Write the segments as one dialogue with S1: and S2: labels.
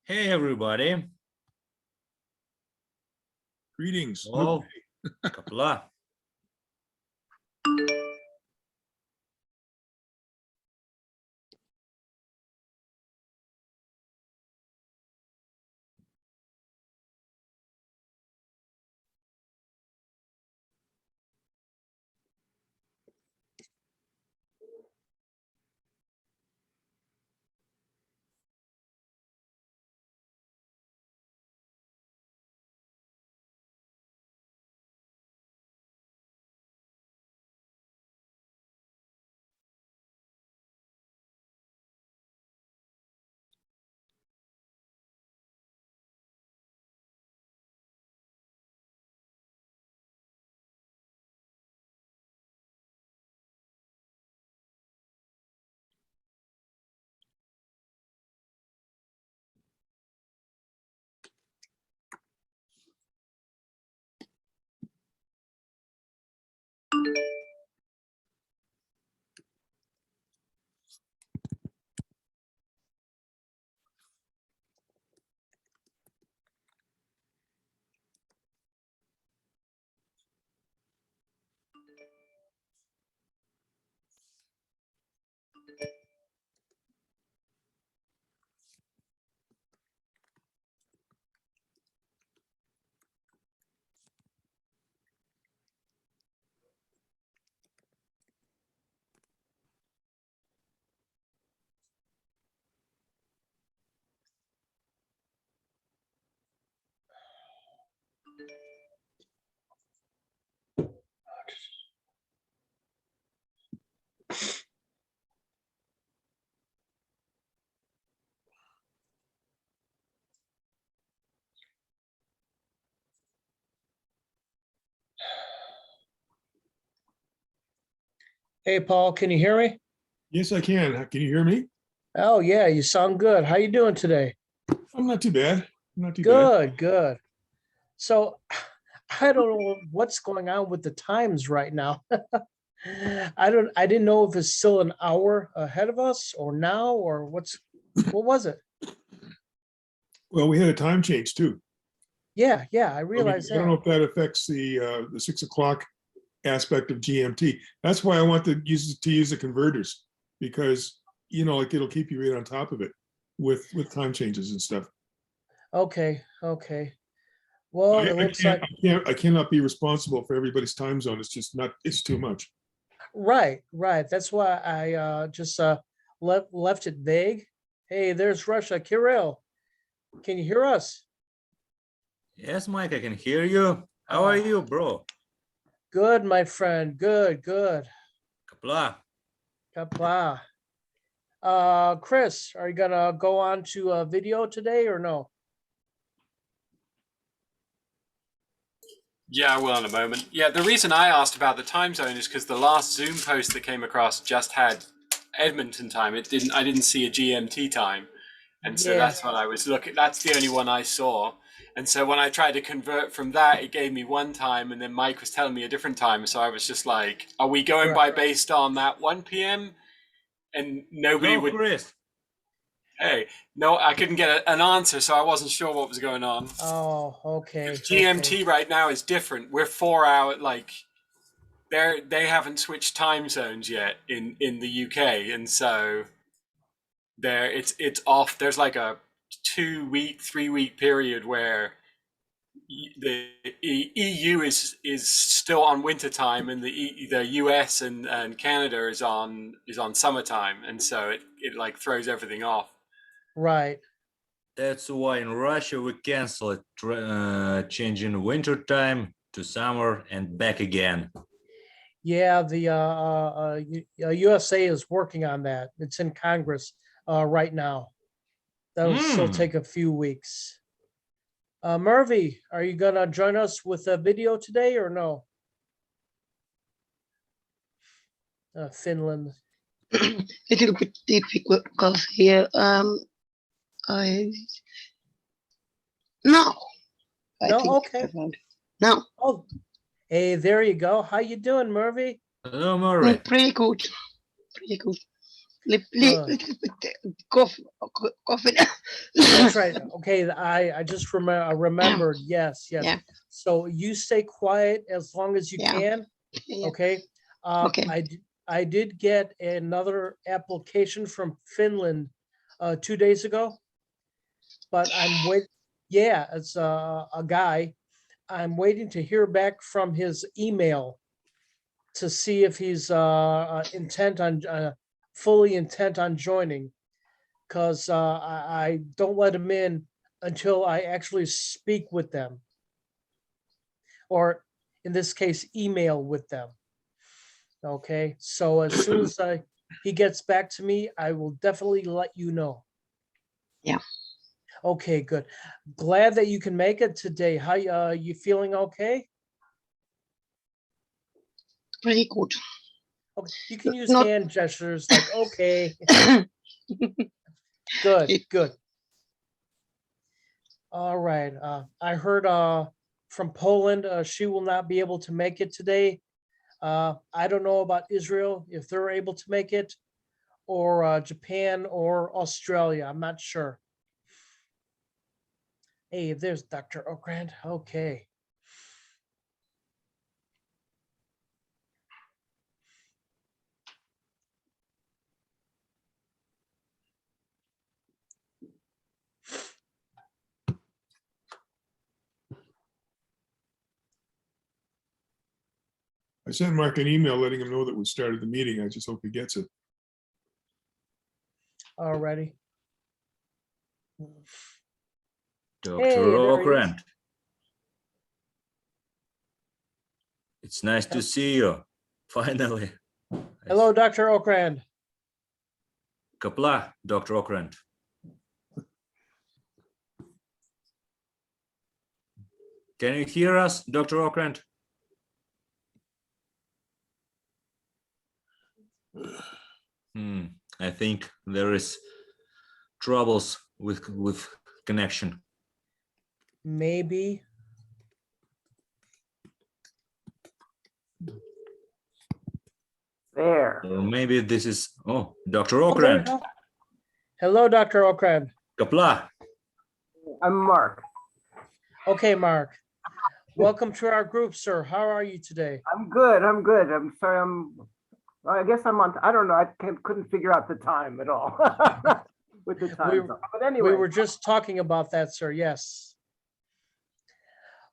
S1: Hey everybody.
S2: Greetings.
S1: Hello. Kapla.
S3: Hey, Paul, can you hear me?
S2: Yes, I can. Can you hear me?
S3: Oh, yeah, you sound good. How you doing today?
S2: I'm not too bad. Not too bad.
S3: Good, good. So I don't know what's going on with the times right now. I didn't know if it's still an hour ahead of us or now or what was it?
S2: Well, we had a time change too.
S3: Yeah, I
S2: I
S3: realized
S2: don't know
S3: that.
S2: if that affects the 6 o'clock aspect of GMT. That's why I want to use the converters, because like it'll keep you right on top of it with time changes and stuff.
S3: Okay. Well, it looks like
S2: I cannot be responsible for everybody's time zone. It's too much.
S3: right. That's why I just left it vague. Hey, there's Russia. Kirill, can you hear us?
S1: Yes, Mike, I can hear you. How are you, bro?
S3: Good, my friend. Good.
S1: Kapla.
S3: Kapla. Chris, are you gonna go on to a video today or no?
S4: Yeah, I will in a moment. Yeah, the reason I asked about the time zone is because the last Zoom post that came across just had Edmonton time. I didn't see a GMT time. And so
S3: Yeah.
S4: that's what I was looking. That's the only one I saw. And so when I tried to convert from that, it gave me one time, and then Mike was telling me a different time. So I was just like, are we going by based on that 1 p.m.? And nobody would.
S1: Chris.
S4: Hey, no, I couldn't get an answer, so I wasn't sure what was going on.
S3: Oh, okay.
S4: GMT right now is different. We're 4 hour, like they haven't switched time zones yet in the UK, and so it's off. There's like a 3 week period where the EU is still on winter time, and the US and Canada is on summertime, and so it like throws everything off.
S3: Right.
S1: That's why in Russia we canceled changing winter time to summer and back again.
S3: Yeah, the USA is working on that. It's in Congress right now. That'll still take a few weeks. Murphy, are you gonna join us with a video today or no? Finland.
S5: little bit difficult here. I no. I
S3: No,
S5: think
S3: okay.
S5: I found it. No,
S3: Oh, hey, there you go. How you doing, Murphy?
S1: Hello, Murray.
S5: pretty good. Pretty good.
S3: Good.
S5: Little bit coffee.
S3: That's right. Okay, I just remembered. Yes, yes.
S5: Yeah.
S3: So you stay quiet as long as you
S5: Yeah.
S3: can.
S5: Yeah.
S3: Okay.
S5: Okay.
S3: I did get another application from Finland 2 days ago, but I'm wait. Yeah, it's a guy. I'm waiting to hear back from his email to see if he's fully intent on joining. Because I don't let him in until I actually speak with them, or in this case, email with them. Okay, so as soon as he gets back to me, I will definitely let you know.
S5: Yeah.
S3: Okay, good. Glad that you can make it today. How you feeling? Okay.
S5: Pretty good.
S3: Okay, you can use
S5: Not-
S3: hand gestures like okay. Good, good. All right. I heard from Poland, she will not be able to make it today. I don't know about Israel, if they're able to make it, or Japan or Australia. I'm not sure. Hey, there's Dr. Okrand. Okay.
S2: I sent Mark an email letting him know that we started the meeting. I just hope he gets it.
S3: Alrighty.
S1: Dr.
S3: Hey, there he is.
S1: Okrand. It's nice to see you. Finally.
S3: Hello, Dr. Okrand.
S1: Kapla, Dr. Okrand. Can you hear us, Dr. Okrand? I think there is troubles with connection.
S3: Maybe.
S6: There.
S1: Or maybe this is, oh, Dr.
S3: Oh, there we
S1: Okrand.
S3: go. Hello, Dr. Okrand.
S1: Kapla.
S6: I'm Mark.
S3: Okay, Mark. Welcome to our group, sir. How are you today?
S6: I'm good. I'm good. I'm sorry. I guess I'm on. I don't know. Couldn't figure out the time at all with the time zone. But anyway,
S3: We were just talking about that, sir. Yes.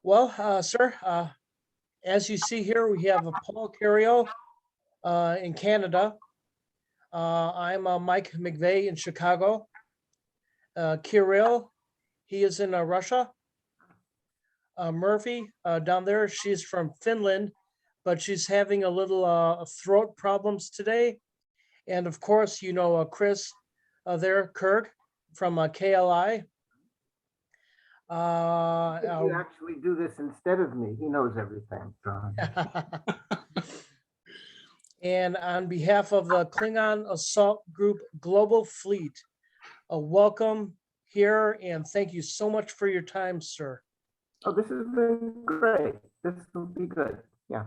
S3: Well, sir, as you see here, we have a Paul Carrio in Canada. I'm Mike McVeigh in Chicago. Kirill, he is in Russia. Murphy down there, she's from Finland, but she's having a little throat problems today. And of course, you know, Chris there, Kirk from KLI.
S6: you actually do this instead of me. He knows everything. So.
S3: And on behalf of the Klingon Assault Group Global Fleet, welcome here and thank you so much for your time, sir.
S6: Oh, this has been great. This will be good. Yeah.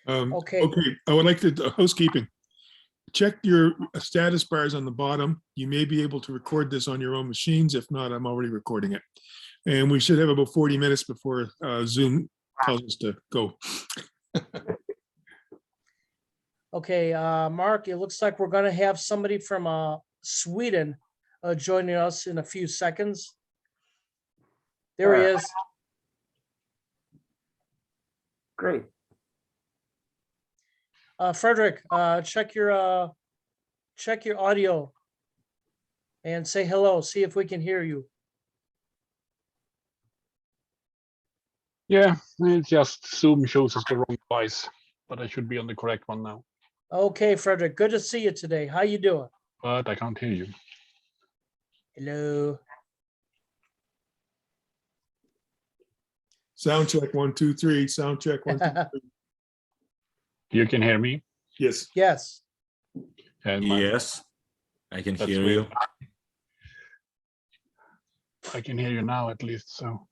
S3: Okay.
S2: Okay, I would like to, housekeeping. Check your status bars on the bottom. You may be able to record this on your own machines. If not, I'm already recording it. And we should have about 40 minutes before Zoom tells us to go.
S3: Okay, Mark, it looks like we're going to have somebody from Sweden joining us in a few seconds. There he is.
S6: Great.
S3: Frederick, check your audio and say hello. See if we can hear you.
S7: Yeah, it just Zoom shows us the wrong device, but I should be on the correct one now.
S3: Okay, Frederick, good to see you today. How you doing?
S7: But I can't hear you.
S3: Hello.
S2: Sound check 1, 2, 3. Sound check 1, 2, 3.
S7: You can hear me?
S2: Yes.
S3: Yes.
S7: And
S1: Yes, I can
S7: that's
S1: hear you.
S7: weird. I can hear you now at least. So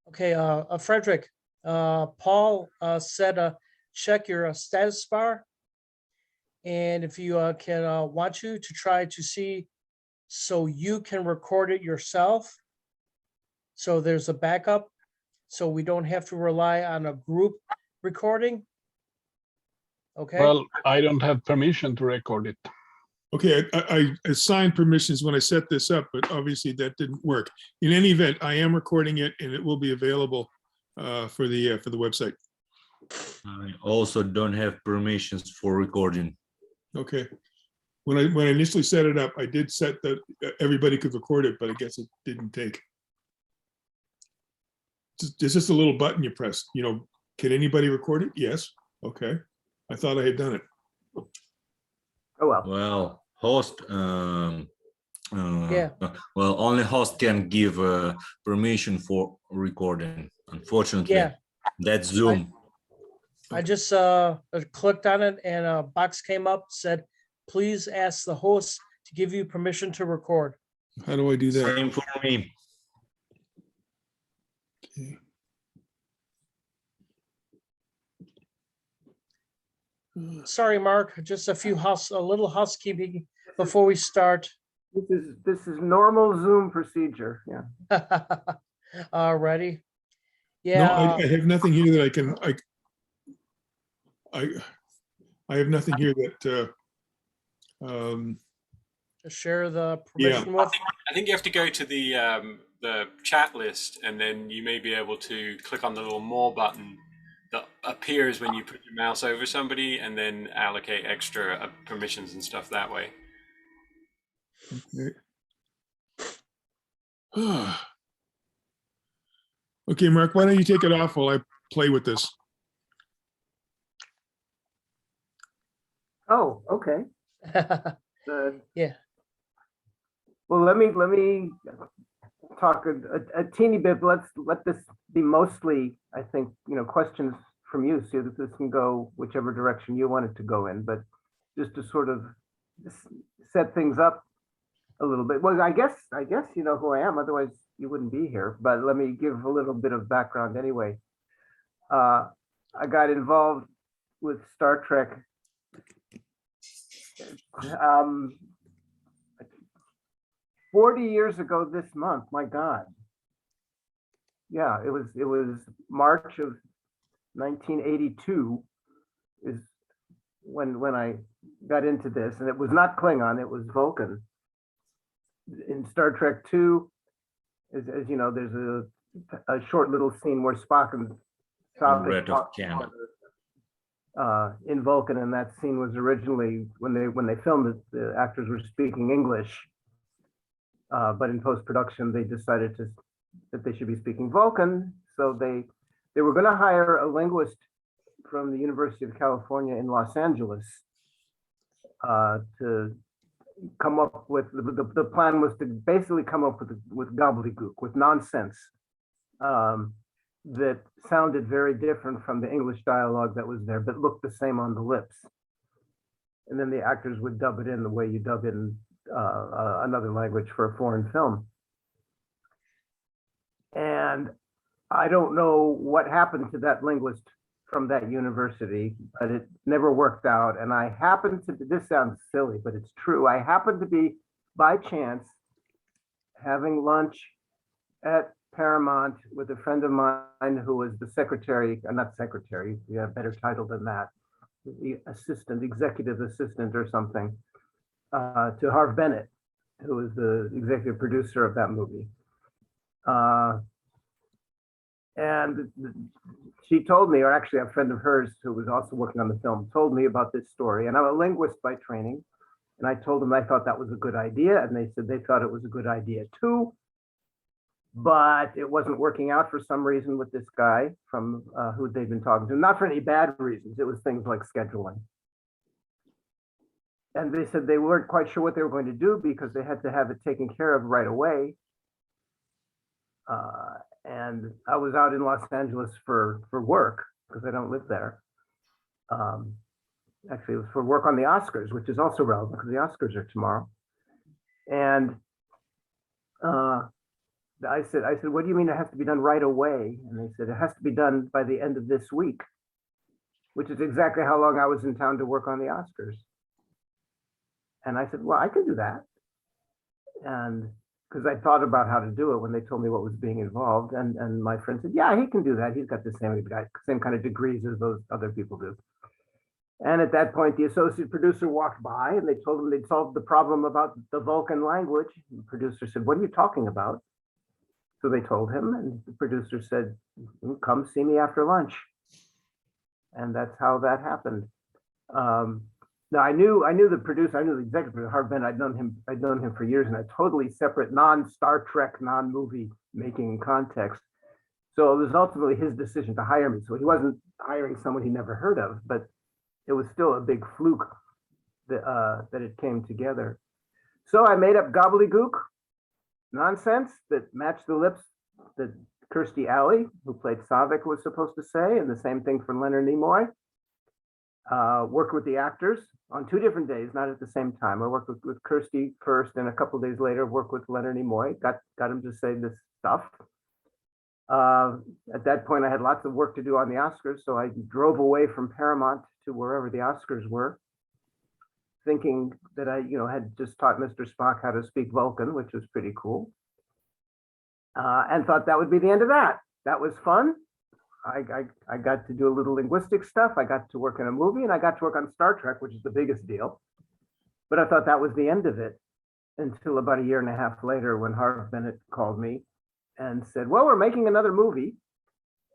S3: Okay, Frederick, Paul said check your status bar. And if you want you to try to see so you can record it yourself. So there's a backup. So we don't have to rely on a group recording. Okay.
S7: well, I don't have permission to record it.
S2: Okay, I assigned permissions when I set this up, but obviously that didn't work. In any event, I am recording it and it will be available for the website.
S1: I also don't have permissions for recording.
S2: Okay. When I initially set it up, I did set that everybody could record it, but I guess it didn't take. There's just a little button you press, you know, can anybody record it? Yes. Okay. I thought I had done it.
S6: Oh, well.
S1: Well, host,
S3: Yeah.
S1: well, only host can give permission for recording. Unfortunately,
S3: Yeah.
S1: that's Zoom.
S3: I just clicked on it and a box came up, said, please ask the host to give you permission to record.
S2: How do I do that?
S1: Same for me.
S2: Okay.
S3: Sorry, Mark, just a little housekeeping before we start.
S6: This is normal Zoom procedure. Yeah.
S3: Alrighty.
S2: No,
S3: Yeah,
S2: I have nothing here that I can, I have nothing here that,
S3: to share the
S2: Yeah.
S3: permission with.
S4: I think you have to go to the chat list, and then you may be able to click on the little more button that appears when you put your mouse over somebody, and then allocate extra permissions and stuff that way.
S2: okay. Okay, Mark, why don't you take it off while I play with this?
S6: Oh, okay. Good.
S3: Yeah.
S6: Well, let me talk a teeny bit. Let this be mostly, I think, questions from you, so that this can go whichever direction you want it to go in. But just to sort of set things up a little bit. Well, I guess you know who I am. Otherwise, you wouldn't be here. But let me give a little bit of background anyway. I got involved with Star Trek. 40 years ago this month, my God. Yeah, it was March of 1982 is when I got into this, and it was not Klingon, it was Vulcan. In Star Trek II, as you know, there's a short little scene where Spock and
S1: Red of
S6: talk
S1: Canada.
S6: in Vulcan, and that scene was originally when they filmed it, the actors were speaking English, but in post-production they decided that they should be speaking Vulcan, so they were going to hire a linguist from the University of California in Los Angeles to come up with the plan was to basically come up with gobbledygook, with nonsense that sounded very different from the English dialogue that was there, but looked the same on the lips. And then the actors would dub it in the way you dub in another language for a foreign film. And I don't know what happened to that linguist from that university, but it never worked out. And I happened to, this sounds silly, but it's true. I happened to be, by chance, having lunch at Paramount with a friend of mine who was the secretary, not secretary, you have a better title than that, the assistant, executive assistant or something, to Harve Bennett, who was the executive producer of that movie. And she told me, or actually a friend of hers who was also working on the film, told me about this story. And I'm a linguist by training. And I told them I thought that was a good idea. And they said they thought it was a good idea too. But it wasn't working out for some reason with this guy from who they'd been talking to. Not for any bad reasons. It was things like scheduling. And they said they weren't quite sure what they were going to do because they had to have it taken care of right away. And I was out in Los Angeles for work because I don't live there. Actually, it was for work on the Oscars, which is also relevant because the Oscars are tomorrow. And I said, what do you mean it has to be done right away? And they said, it has to be done by the end of this week, which is exactly how long I was in town to work on the Oscars. And I said, well, I can do that. And because I thought about how to do it when they told me what was being involved. And my friend said, yeah, he can do that. He's got the same kind of degrees as those other people do. And at that point, the associate producer walked by and they told him they'd solved the problem about the Vulcan language. And the producer said, what are you talking about? So they told him, and the producer said, come see me after lunch. And that's how that happened. Now I knew the producer, I knew the executive producer, Harv Bennett. I'd known him for years in a totally separate, non-Star Trek, non-movie making context. So it was ultimately his decision to hire me. So he wasn't hiring someone he never heard of, but it was still a big fluke that it came together. So I made up gobbledygook nonsense that matched the lips that Kirstie Alley, who played Savik, was supposed to say, and the same thing for Leonard Nimoy. Worked with the actors on 2 different days, not at the same time. I worked with Kirstie first, and a couple of days later, worked with Leonard Nimoy. Got him to say this stuff. At that point, I had lots of work to do on the Oscars, so I drove away from Paramount to wherever the Oscars were, thinking that I, had just taught Mr. Spock how to speak Vulcan, which was pretty cool, and thought that would be the end of that. That was fun. I got to do a little linguistic stuff. I got to work in a movie, and I got to work on Star Trek, which is the biggest deal. But I thought that was the end of it until about a year and a half later, when Harv Bennett called me and said, well, we're making another movie,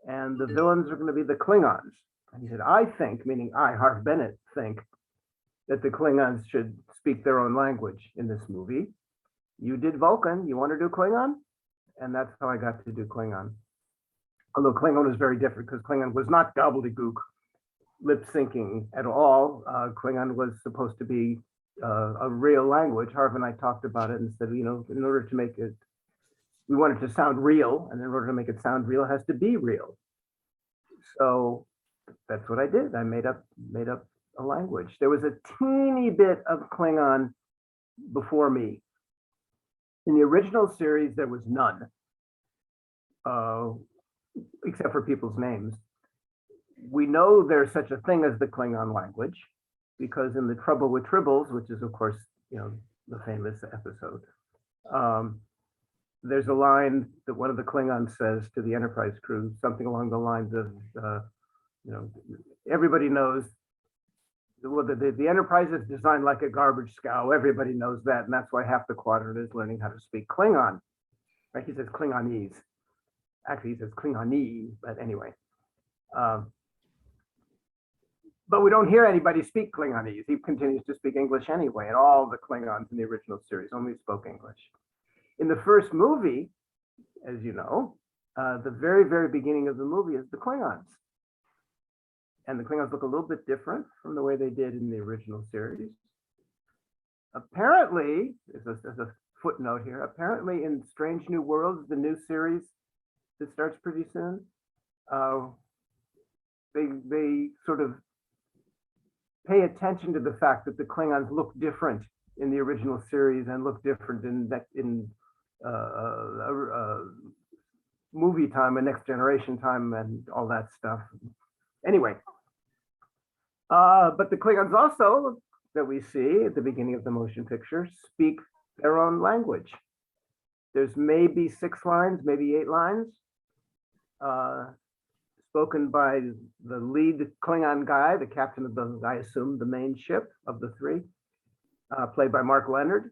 S6: and the villains are going to be the Klingons. And he said, I think, meaning I, Harv Bennett, think that the Klingons should speak their own language in this movie. You did Vulcan, you want to do Klingon? And that's how I got to do Klingon. Although Klingon was very different, because Klingon was not gobbledygook, lip syncing at all. Klingon was supposed to be a real language. Harv and I talked about it and said, in order to make it, we want it to sound real, and in order to make it sound real, it has to be real. So that's what I did. I made up a language. There was a teeny bit of Klingon before me. In the original series, there was none, except for people's names. We know there's such a thing as the Klingon language, because in The Trouble with Tribbles, which is, of course, the famous episode, there's a line that one of the Klingons says to the Enterprise crew, something along the lines of, everybody knows, well, the Enterprise is designed like a garbage scow. Everybody knows that, and that's why half the quadrant is learning how to speak Klingon. Right? He says Klingonese. Actually, he says Klingonese, but anyway. But we don't hear anybody speak Klingonese. He continues to speak English anyway, and all the Klingons in the original series only spoke English. In the first movie, as you know, the very, very beginning of the movie is the Klingons. And the Klingons look a little bit different from the way they did in the original series. Apparently, there's a footnote here, apparently in Strange New Worlds, the new series that starts pretty soon, they sort of pay attention to the fact that the Klingons look different in the original series and look different in movie time and Next Generation time and all that stuff. Anyway, but the Klingons also, that we see at the beginning of the motion picture, speak their own language. There's maybe 6 lines, maybe 8 lines, spoken by the lead Klingon guy, the captain of the, I assume, the main ship of the 3, played by Mark Leonard,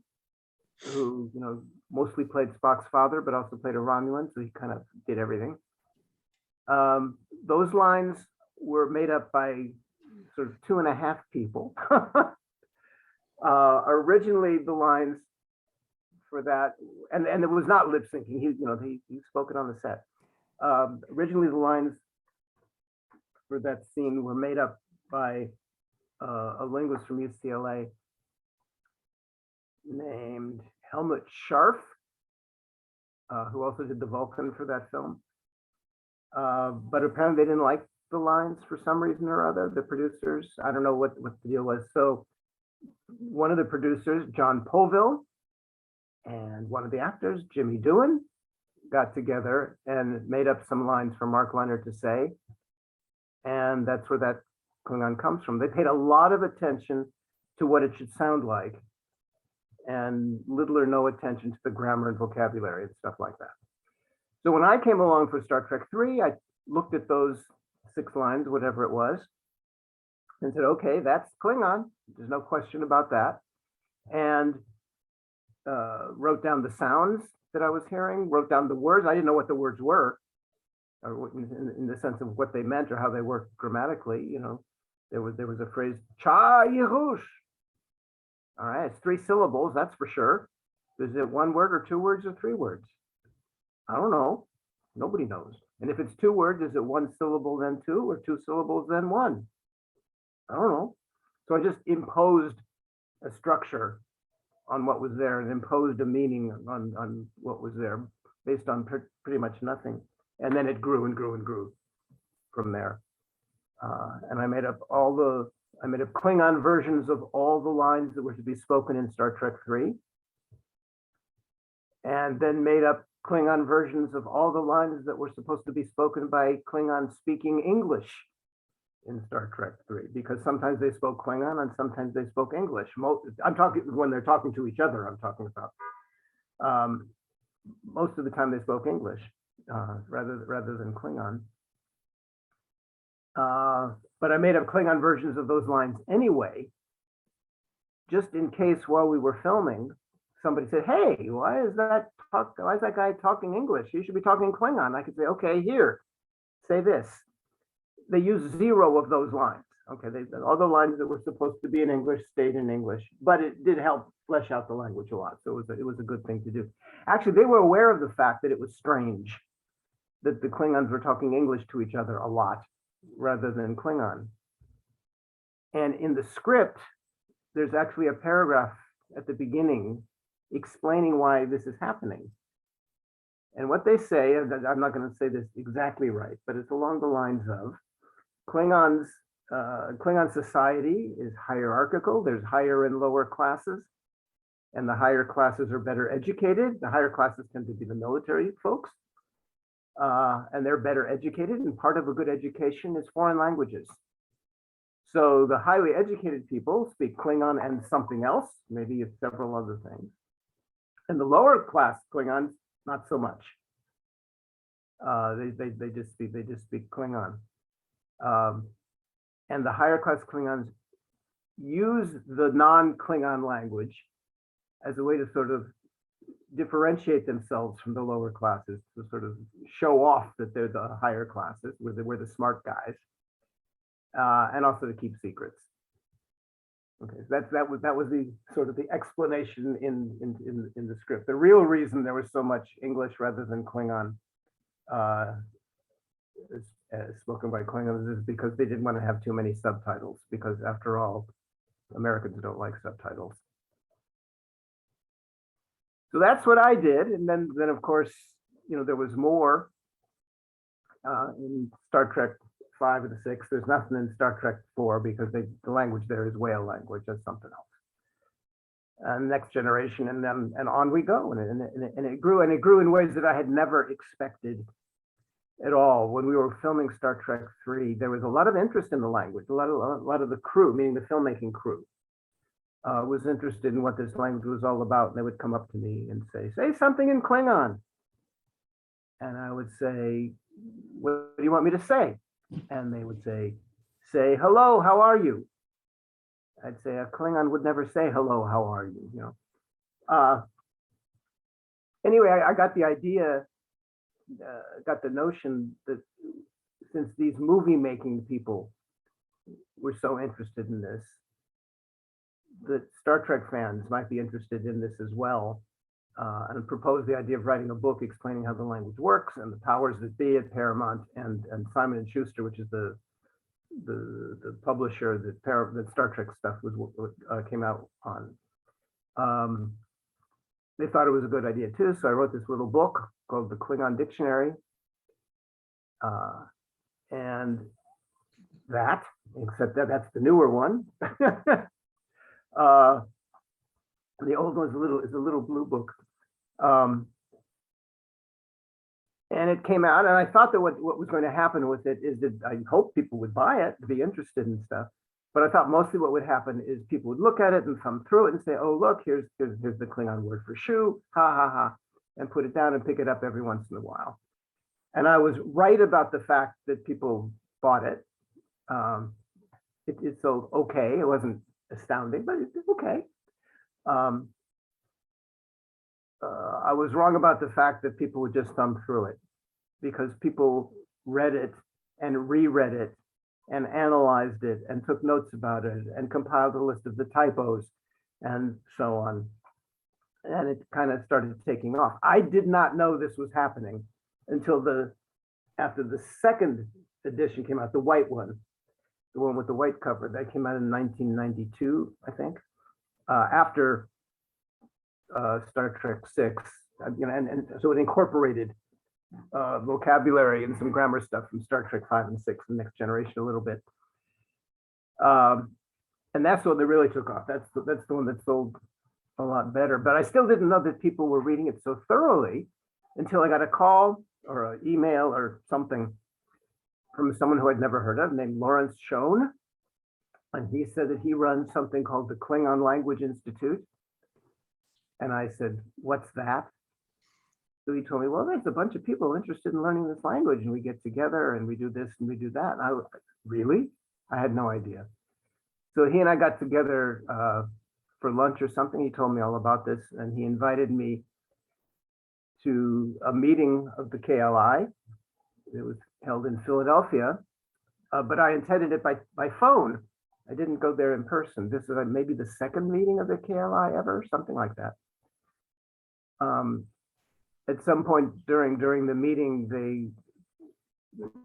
S6: who mostly played Spock's father, but also played a Romulan, so he kind of did everything. Those lines were made up by sort of 2.5 people. Originally, the lines for that, and it was not lip syncing. He spoke it on the set. Originally, the lines for that scene were made up by a linguist from UCLA named Helmut Scharf, who also did the Vulcan for that film. But apparently they didn't like the lines for some reason or other, the producers. I don't know what the deal was. So one of the producers, John Polville, and one of the actors, Jimmy Doohan, got together and made up some lines for Mark Leonard to say. And that's where that Klingon comes from. They paid a lot of attention to what it should sound like and little or no attention to the grammar and vocabulary and stuff like that. So when I came along for Star Trek 3, I looked at those 6 lines, whatever it was, and said, okay, that's Klingon. There's no question about that. And wrote down the sounds that I was hearing, wrote down the words. I didn't know what the words were, or in the sense of what they meant or how they worked grammatically. You know, there was a phrase, cha yirush. All right, it's 3 syllables, that's for sure. Is it 1 word or 2 words or 3 words? I don't know. Nobody knows. And if it's 2 words, is it 1 syllable then 2 or 2 syllables then 1? I don't know. So I just imposed a structure on what was there and imposed a meaning on what was there based on pretty much nothing. And then it grew and grew and grew from there. And I made up Klingon versions of all the lines that were to be spoken in Star Trek 3. And then made up Klingon versions of all the lines that were supposed to be spoken by Klingon speaking English in Star Trek 3, because sometimes they spoke Klingon and sometimes they spoke English. I'm talking when they're talking to each other, I'm talking about. Most of the time they spoke English rather than Klingon. But I made up Klingon versions of those lines anyway, just in case while we were filming, somebody said, hey, why is that guy talking English? You should be talking Klingon. I could say, okay, here, say this. They used 0 of those lines. Okay, all the lines that were supposed to be in English stayed in English, but it did help flesh out the language a lot. So it was a good thing to do. Actually, they were aware of the fact that it was strange that the Klingons were talking English to each other a lot rather than Klingon. And in the script, there's actually a paragraph at the beginning explaining why this is happening. And what they say, and I'm not going to say this exactly right, but it's along the lines of Klingon society is hierarchical. There's higher and lower classes, and the higher classes are better educated. The higher classes tend to be the military folks, and they're better educated. And part of a good education is foreign languages. So the highly educated people speak Klingon and something else, maybe several other things. And the lower class Klingons, not so much. They just speak Klingon. And the higher class Klingons use the non-Klingon language as a way to sort of differentiate themselves from the lower classes, to sort of show off that they're the higher classes, we're the smart guys, and also to keep secrets. Okay, that was the sort of the explanation in the script. The real reason there was so much English rather than Klingon spoken by Klingons is because they didn't want to have too many subtitles, because after all, Americans don't like subtitles. So that's what I did. And then of course, you know, there was more in Star Trek 5 or the 6. There's nothing in Star Trek 4 because the language there is whale language. That's something else. And Next Generation, and then on we go. And it grew in ways that I had never expected at all. When we were filming Star Trek 3, there was a lot of interest in the language. A lot of the crew, meaning the filmmaking crew, was interested in what this language was all about. And they would come up to me and say something in Klingon. And I would say, what do you want me to say? And they would say hello, how are you? I'd say a Klingon would never say hello, how are you? You know. Anyway, I got the idea, got the notion that since these movie making people were so interested in this, that Star Trek fans might be interested in this as well, and proposed the idea of writing a book explaining how the language works, and the powers that be at Paramount and Simon and Schuster, which is the publisher that Star Trek stuff came out on. They thought it was a good idea too, so I wrote this little book called The Klingon Dictionary, and that, except that that's the newer one. The old one's a little blue book. And it came out, and I thought that what was going to happen with it is that I hope people would buy it, be interested in stuff. But I thought mostly what would happen is people would look at it and thumb through it and say, oh, look, here's the Klingon word for shoe, ha, ha, ha, and put it down and pick it up every once in a while. And I was right about the fact that people bought it. It's so okay. It wasn't astounding, but it's okay. I was wrong about the fact that people would just thumb through it, because people read it and reread it and analyzed it and took notes about it and compiled a list of the typos and so on. And it kind of started taking off. I did not know this was happening until after the second edition came out, the white one, the one with the white cover. That came out in 1992, I think, after Star Trek 6, and so it incorporated vocabulary and some grammar stuff from Star Trek 5 and 6, the Next Generation, a little bit. And that's what they really took off. That's the one that sold a lot better. But I still didn't know that people were reading it so thoroughly until I got a call or an email or something from someone who I'd never heard of, named Lawrence Schoen. And he said that he runs something called the Klingon Language Institute. And I said, what's that? So he told me, well, there's a bunch of people interested in learning this language, and we get together and we do this and we do that. And I was like, really? I had no idea. So he and I got together for lunch or something. He told me all about this, and he invited me to a meeting of the KLI. It was held in Philadelphia, but I attended it by phone. I didn't go there in person. This is maybe the second meeting of the KLI ever, something like that. At some point during the meeting,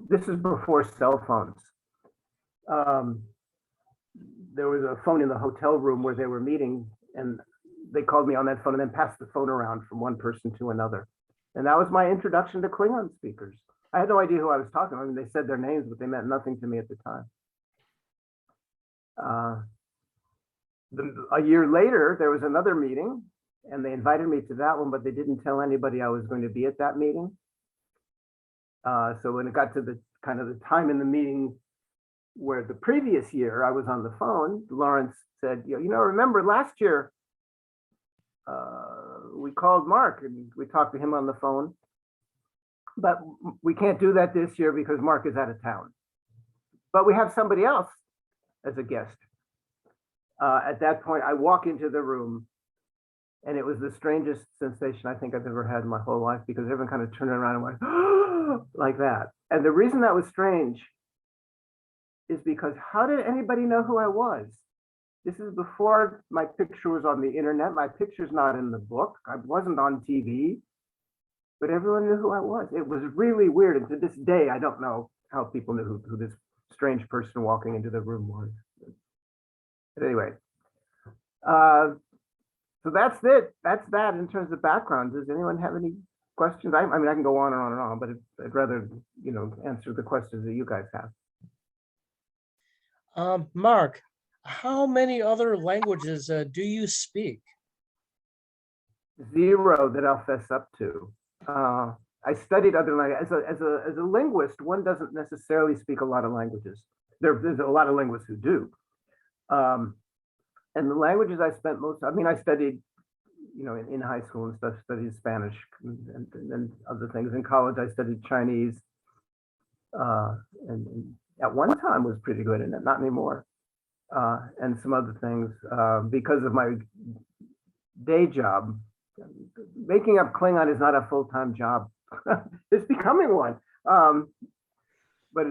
S6: this is before cell phones. There was a phone in the hotel room where they were meeting, and they called me on that phone and then passed the phone around from one person to another. And that was my introduction to Klingon speakers. I had no idea who I was talking to. I mean, they said their names, but they meant nothing to me at the time. A year later, there was another meeting, and they invited me to that one, but they didn't tell anybody I was going to be at that meeting. So when it got to the kind of the time in the meeting where the previous year I was on the phone, Lawrence said, remember last year we called Mark and we talked to him on the phone, but we can't do that this year because Mark is out of town. But we have somebody else as a guest. At that point, I walk into the room, and it was the strangest sensation I think I've ever had in my whole life, because everyone kind of turned around and went, oh, like that. And the reason that was strange is because how did anybody know who I was? This is before my picture was on the internet. My picture's not in the book. I wasn't on TV, but everyone knew who I was. It was really weird. And to this day, I don't know how people knew who this strange person walking into the room was. But anyway, so that's it. That's that in terms of background. Does anyone have any questions? I mean, I can go on and on and on, but I'd rather, answer the questions that you guys have.
S3: Mark, how many other languages do you speak?
S6: 0 that I'll fess up to. I studied other languages. As a linguist, one doesn't necessarily speak a lot of languages. There's a lot of linguists who do. And the languages I spent I studied, in high school and stuff, studied Spanish and other things. In college, I studied Chinese, and at one time was pretty good in it, not anymore. And some other things, because of my day job. Making up Klingon is not a full-time job. It's becoming one. But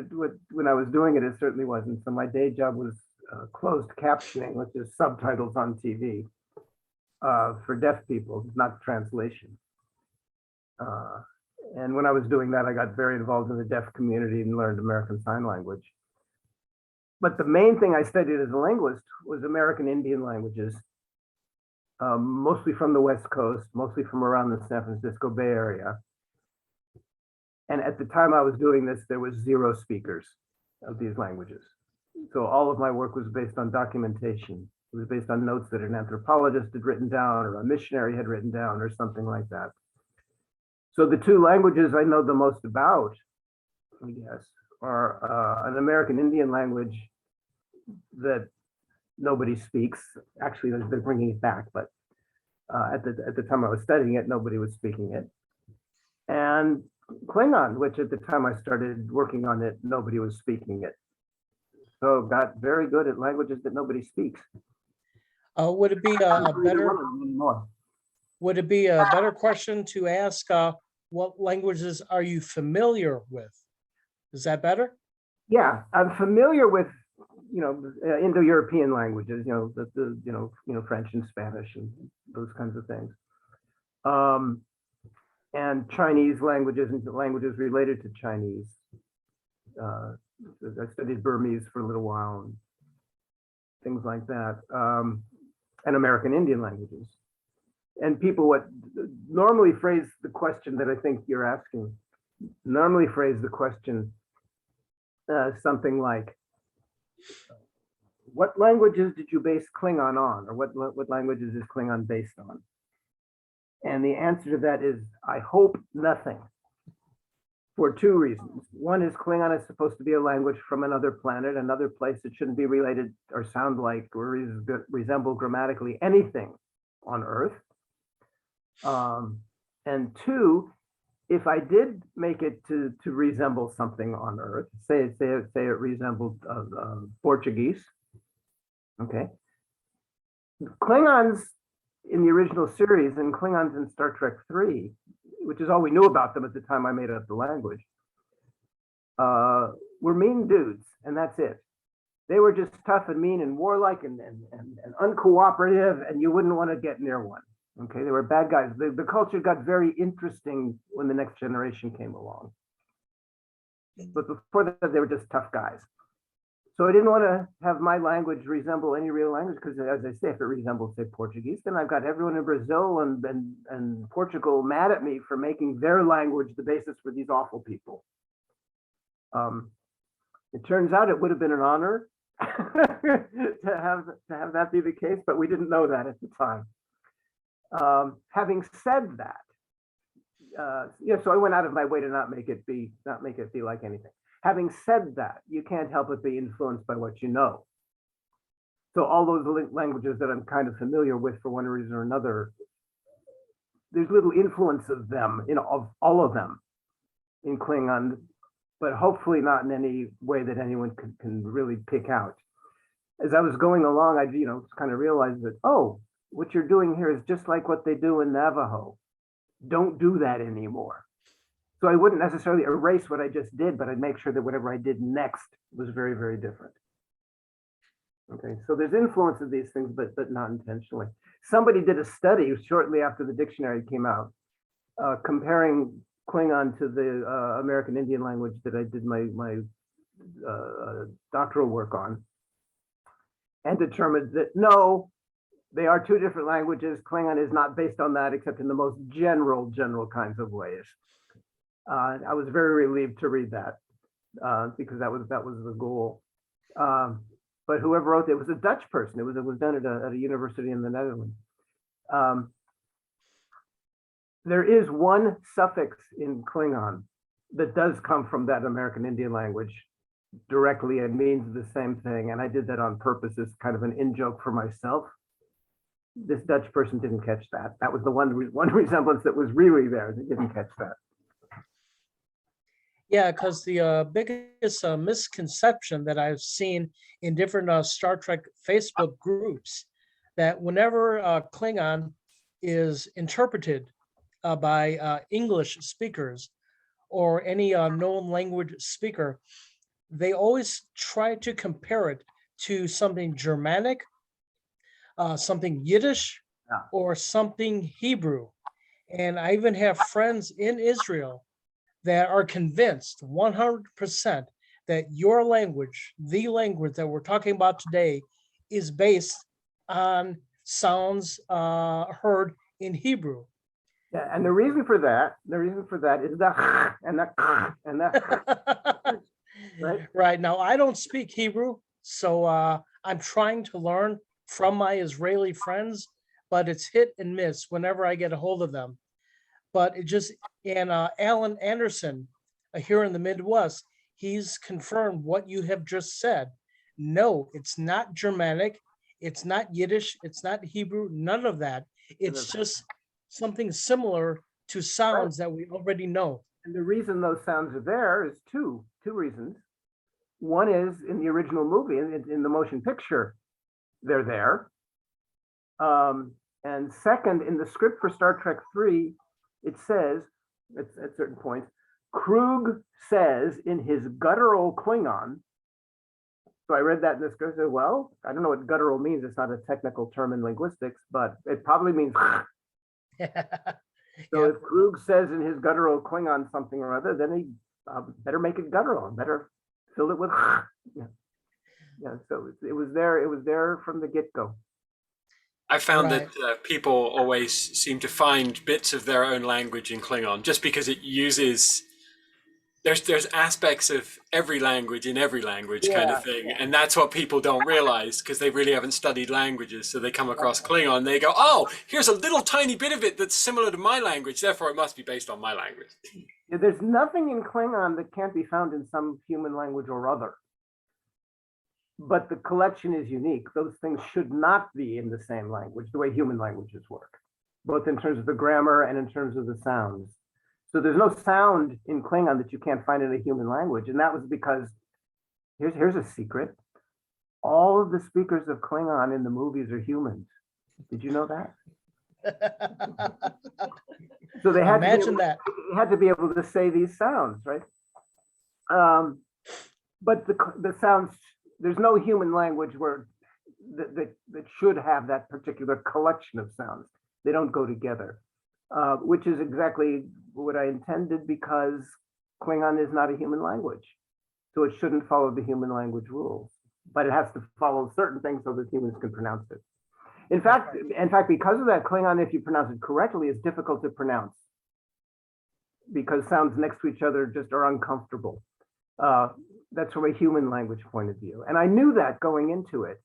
S6: when I was doing it, it certainly wasn't. So my day job was closed captioning, which is subtitles on TV for deaf people, not translation. And when I was doing that, I got very involved in the deaf community and learned American Sign Language. But the main thing I studied as a linguist was American Indian languages, mostly from the West Coast, mostly from around the San Francisco Bay Area. And at the time I was doing this, there was 0 speakers of these languages. So all of my work was based on documentation. It was based on notes that an anthropologist had written down or a missionary had written down or something like that. So the two languages I know the most about, I guess, are an American Indian language that nobody speaks. Actually, they're bringing it back, but at the time I was studying it, nobody was speaking it. And Klingon, which at the time I started working on it, nobody was speaking it. So got very good at languages that nobody speaks.
S3: Would it be would it be a better question to ask what languages are you familiar with? Is that better?
S6: Yeah, I'm familiar with, Indo-European languages, French and Spanish and those kinds of things. And Chinese languages and languages related to Chinese. I studied Burmese for a little while and things like that, and American Indian languages. And people would normally phrase the question that I think you're asking, something like, what languages did you base Klingon on? Or what languages is Klingon based on? And the answer to that is, I hope nothing, for two reasons. One is Klingon is supposed to be a language from another planet, another place that shouldn't be related or sound like or resemble grammatically anything on Earth. And two, if I did make it to resemble something on Earth, say it resembled Portuguese, okay. Klingons in the original series and Klingons in Star Trek 3, which is all we knew about them at the time I made up the language, were mean dudes, and that's it. They were just tough and mean and warlike and uncooperative, and you wouldn't want to get near one. Okay, they were bad guys. The culture got very interesting when the next generation came along. But before that, they were just tough guys. So I didn't want to have my language resemble any real language, because as I say, if it resembles, say, Portuguese, then I've got everyone in Brazil and Portugal mad at me for making their language the basis for these awful people. It turns out it would have been an honor to have that be the case, but we didn't know that at the time. Having said that, so I went out of my way to not make it be like anything. Having said that, you can't help but be influenced by what you know. So all those languages that I'm kind of familiar with for one reason or another, there's little influence of them, of all of them in Klingon, but hopefully not in any way that anyone can really pick out. As I was going along, I kind of realized that, oh, what you're doing here is just like what they do in Navajo. Don't do that anymore. So I wouldn't necessarily erase what I just did, but I'd make sure that whatever I did next was very, very different. Okay, so there's influence of these things, but not intentionally. Somebody did a study shortly after the dictionary came out, comparing Klingon to the American Indian language that I did my doctoral work on, and determined that no, they are two different languages. Klingon is not based on that, except in the most general kinds of ways. I was very relieved to read that because that was the goal. But whoever wrote it was a Dutch person. It was done at a university in the Netherlands. There is one suffix in Klingon that does come from that American Indian language directly and means the same thing. And I did that on purpose as kind of an in-joke for myself. This Dutch person didn't catch that. That was the one resemblance that was really there. They didn't catch that.
S3: Yeah, because the biggest misconception that I've seen in different Star Trek Facebook groups, that whenever Klingon is interpreted by English speakers or any known language speaker, they always try to compare it to something Germanic, something Yiddish, or something Hebrew. And I even have friends in Israel that are convinced 100% that your language, the language that we're talking about today, is based on sounds heard in Hebrew.
S6: Yeah, and the reason for that is the and that, right?
S3: Right. Now, I don't speak Hebrew, So I'm trying to learn from my Israeli friends, but it's hit and miss whenever I get a hold of them. But it just, and Alan Anderson here in the Midwest, he's confirmed what you have just said. No, it's not Germanic. It's not Yiddish. It's not Hebrew. None of that. It's just something similar to sounds that we already know.
S6: And the reason those sounds are there is two reasons. One is in the original movie, in the motion picture, they're there. And second, in the script for Star Trek 3, it says, at certain points, Krug says in his guttural Klingon. So I read that in the script and said, well, I don't know what guttural means. It's not a technical term in linguistics, but it probably means. So if Krug says in his guttural Klingon something or other, then he better make it guttural, better fill it with. Yeah, so it was there from the get-go.
S4: I found
S3: Right.
S4: that people always seem to find bits of their own language in Klingon, just because it uses. There's aspects of every language in every language kind of thing, and that's what people don't realize because they really haven't studied languages. So they come across Klingon, they go, "Oh, here's a little tiny bit of it that's similar to my language, therefore it must be based on my language."
S6: Yeah, there's nothing in Klingon that can't be found in some human language or other. But the collection is unique. Those things should not be in the same language, the way human languages work, both in terms of the grammar and in terms of the sounds. So there's no sound in Klingon that you can't find in a human language. And that was because, here's a secret. All of the speakers of Klingon in the movies are humans. Did you know that? So they had to be able to say these sounds, right? But the sounds, there's no human language where that should have that particular collection of sounds. They don't go together, which is exactly what I intended, because Klingon is not a human language. So it shouldn't follow the human language rules, but it has to follow certain things so that humans can pronounce it. In fact, because of that, Klingon, if you pronounce it correctly, is difficult to pronounce because sounds next to each other just are uncomfortable. That's from a human language point of view. And I knew that going into it,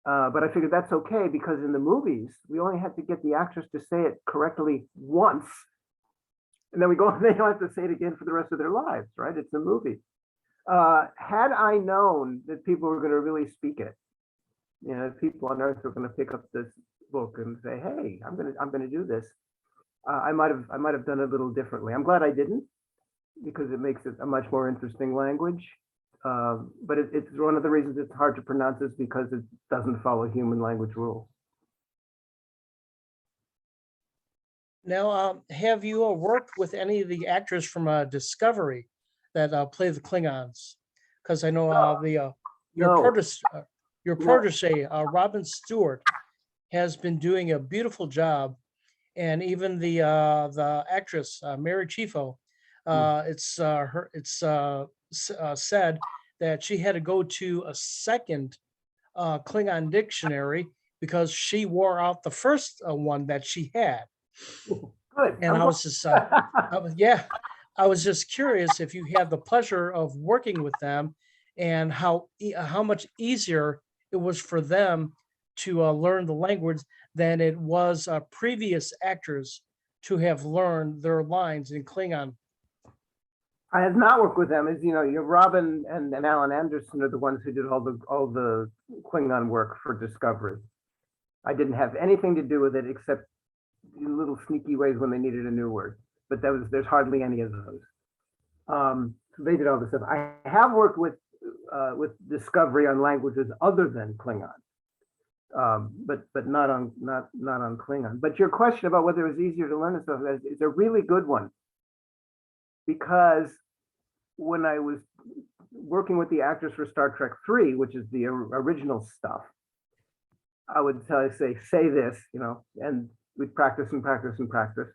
S6: but I figured that's okay because in the movies, we only had to get the actors to say it correctly once. And then they don't have to say it again for the rest of their lives, right? It's a movie. Had I known that people were going to really speak it, you know, people on Earth were going to pick up this book and say, "Hey, I'm going to do this," I might have done it a little differently. I'm glad I didn't, because it makes it a much more interesting language. But it's one of the reasons it's hard to pronounce is because it doesn't follow human language rules.
S3: Now, have you worked with any of the actors from Discovery that play the Klingons? Because I know your protege, Robin Stewart, has been doing a beautiful job, and even the actress Mary Chieffo, said that she had to go to a second Klingon dictionary because she wore out the first one that she had.
S6: Good.
S3: And I was just, I was just curious if you had the pleasure of working with them and how much easier it was for them to learn the language than it was previous actors to have learned their lines in Klingon.
S6: I have not worked with them. As you know, Robin and Alan Anderson are the ones who did all the Klingon work for Discovery. I didn't have anything to do with it except in little sneaky ways when they needed a new word. But there's hardly any of those. So they did all this stuff. I have worked with Discovery on languages other than Klingon, but not on Klingon. But your question about whether it was easier to learn and stuff is a really good one, because when I was working with the actors for Star Trek 3, which is the original stuff, I would say this, you know, and we'd practice and practice and practice.